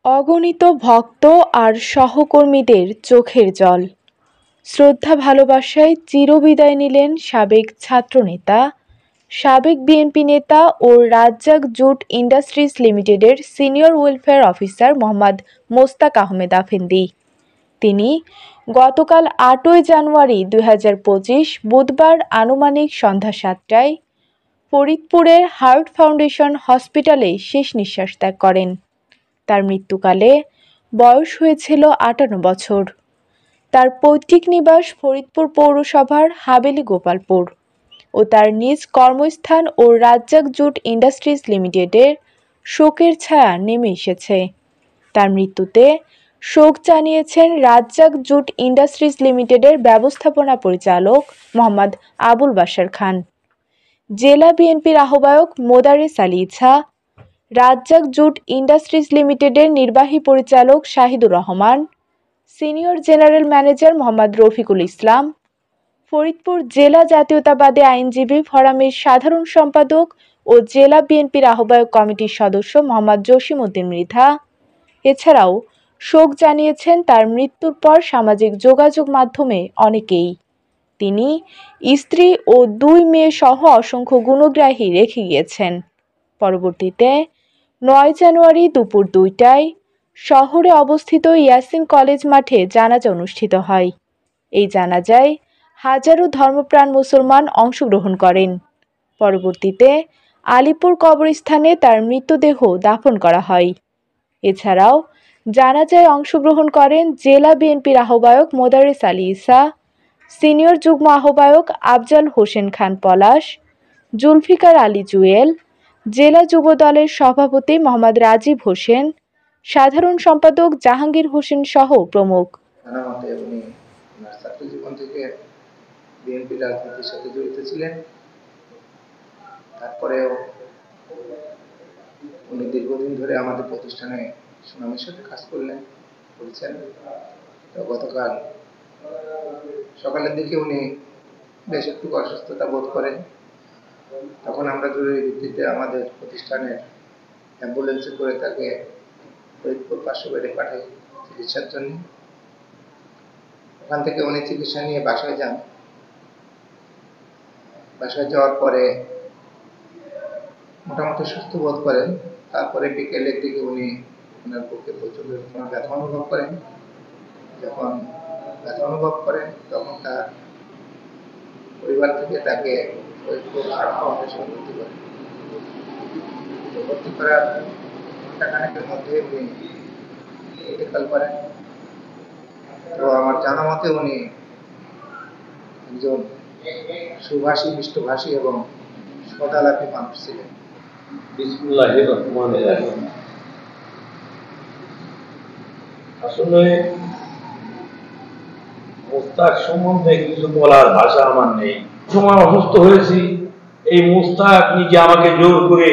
অগণিত ভক্ত আর সহকর্মীদের চোখের জল। শ্রদ্ধা ভালোবাসায় চিরবিদায় নিলেন সাবেক ছাত্রনেতা, সাবেক বিএনপি নেতা ও রাজ্জাক জুট ইন্ডাস্ট্রিজ লিমিটেডের senior welfare officer Mohammad Mostak Ahmed Afendi. তিনি গতকাল ৮ই জানুয়ারি ২০২৫ বুধবার আনুমানিক সন্ধ্যা ৭টায় ফরিদপুরের হার্ট ফাউন্ডেশন হসপিটালে শেষ নিঃশ্বাস ত্যাগ করেন। তার মৃত্যুকালে বয়স হয়েছিল ৫৮ বছর। তার পৈতৃক নিবাস ফরিদপুর পৌরসভার হাবেলী গোপালপুর ও তার নিজ কর্মস্থান ও রাজ্জাক জুট ইন্ডাস্ট্রিজ লিমিটেডের শোকের ছায়া নেমে এসেছে। তার মৃত্যুতে শোক জানিয়েছেন রাজ্জাক জুট ইন্ডাস্ট্রিজ লিমিটেডের ব্যবস্থাপনা পরিচালক মোহাম্মদ আবুল বাশার খান, জেলা বিএনপির আহ্বায়ক মোদারেস আলী ইছা, রাজ্জাক জুট ইন্ডাস্ট্রিজ লিমিটেডের নির্বাহী পরিচালক Shahidur Rahman, senior general manager Mohammad Rafiqul Islam, Faridpur জেলা জাতীয়তাবাদী আইনজীবী ফোরামের সাধারণ সম্পাদক ও জেলা বিএনপির আহ্বায়ক কমিটির সদস্য মোহাম্মদ জসিম উদ্দিন মৃধা। এছাড়াও শোক জানিয়েছেন তার মৃত্যুর পর সামাজিক যোগাযোগ মাধ্যমে অনেকেই। তিনি স্ত্রী ও ২ মেয়ে সহ অসংখ্য গুণগ্রাহী রেখে গিয়েছেন। পরবর্তীতে ৯ জানুয়ারি দুপুর ২টায় শহরে অবস্থিত ইয়াসিন কলেজ মাঠে জানাজা অনুষ্ঠিত হয়। এই জানাজায় হাজারো ধর্মপ্রাণ মুসলমান অংশগ্রহণ করেন। পরবর্তীতে আলীপুর কবরস্থানে তার মৃতদেহ দাফন করা হয়। এছাড়াও জানাজায় অংশগ্রহণ করেন জেলা বিএনপির আহ্বায়ক মোদারেস আলী ইসা, সিনিয়র যুগ্ম আহ্বায়ক আফজাল হোসেন খান পলাশ, জুলফিকার আলী জুয়েল, জেলা যুব দলের সভাপতি মোহাম্মদ রাজীব হোসেন, সাধারণ সম্পাদক জাহাঙ্গীর হোসেন সহ প্রমুখ। জীবন থেকে বিএনপি রাজনীতির সাথে জড়িত ছিলেন। তারপরেও উনি দীর্ঘদিন ধরে আমাদের প্রতিষ্ঠানে সুনামের সাথে কাজ করেছেন। তো গতকাল সকালের দিকে উনি বেশ একটু অসুস্থতা বোধ করেন। তখন আমরা জরুরি ভিত্তিতে আমাদের প্রতিষ্ঠানের অ্যাম্বুলেন্সে করে তাকে ফরিদপুর পার্শ্ব বেডে পাঠাই চিকিৎসার জন্য। ওখান থেকে উনি চিকিৎসা নিয়ে বাসায় যান। বাসায় যাওয়ার পরে মোটামুটি সুস্থ বোধ করেন। তারপরে বিকেলের দিকে উনি ওনার পক্ষে প্রচুর ব্যথা অনুভব করেন। যখন ব্যথা অনুভব করেন তখন তার পরিবার থেকে তাকে ফরিদপুর হার্ট ফাউন্ডেশন ভর্তি করেন। ভর্তি করার ঘণ্টাখানেকের মধ্যে উনি ইন্তেকাল করেন। তো আমার জানা মতে উনি একজন সুভাষী, মিষ্টভাষী এবং সদালাপী মানুষ ছিলেন। বিসমিল্লাহির রহমানির রহিম। আসলে মোস্তাক সম্বন্ধে কিছু বলার ভাষা আমার নেই। সময় অসুস্থ হয়েছি, এই মোস্তাক নিজে আমাকে জোর করে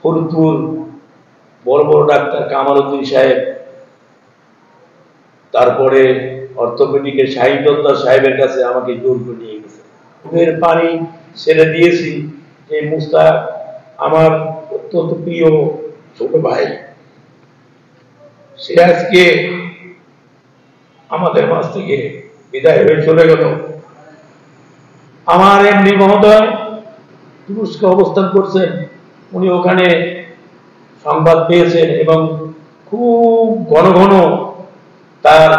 ফরিদপুর বড় বড় ডাক্তার কামাল উদ্দিন সাহেব, তারপরে অর্থোপেডিকের শাহিদুল্লাহ সাহেবের কাছে আমাকে জোর করে নিয়ে গেছে। মুখের পানি ছেড়ে দিয়েছি। এই মোস্তাক আমার অত্যন্ত প্রিয় ছোট ভাই। সে আজকে আমাদের মাঝ থেকে বিদায় হয়ে চলে গেল। আমার এমনি মহোদয় তুরস্কে অবস্থান করছেন, উনি ওখানে সংবাদ পেয়েছেন এবং খুব ঘন ঘন তার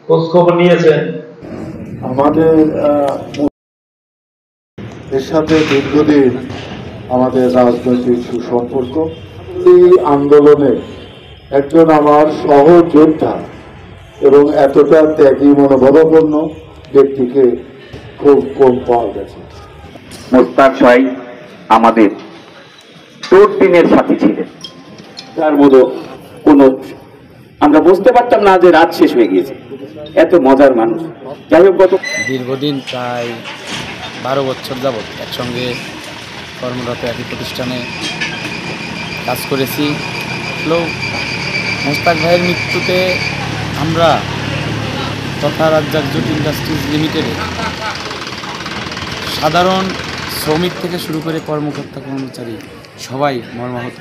খোঁজ খবর নিয়েছেন। আমাদের এর সাথে দীর্ঘদিন আমাদের রাজনৈতিক সুসম্পর্ক। এই আন্দোলনে একজন আমার সহযোদ্ধা এবং এতটা ত্যাগী মনোভাবাপন্ন ব্যক্তিকে খুব কম পাওয়া গেছে। মোস্তাক ভাই আমাদের দুর্দিনের সাথী ছিলেন। তার মতো কোনো আমরা বুঝতে পারতাম না যে রাত শেষ হয়ে গিয়েছে, এত মজার মানুষ। যাই হোক, দীর্ঘদিন প্রায় 12 বছর যাবৎ একসঙ্গে কর্মরত একই প্রতিষ্ঠানে কাজ করেছি। মোস্তাক ভাইয়ের মৃত্যুতে আমরা তথা রাজ্জাক জুট ইন্ডাস্ট্রিজ লিমিটেডে সাধারণ শ্রমিক থেকে শুরু করে কর্মকর্তা কর্মচারী সবাই মর্মাহত।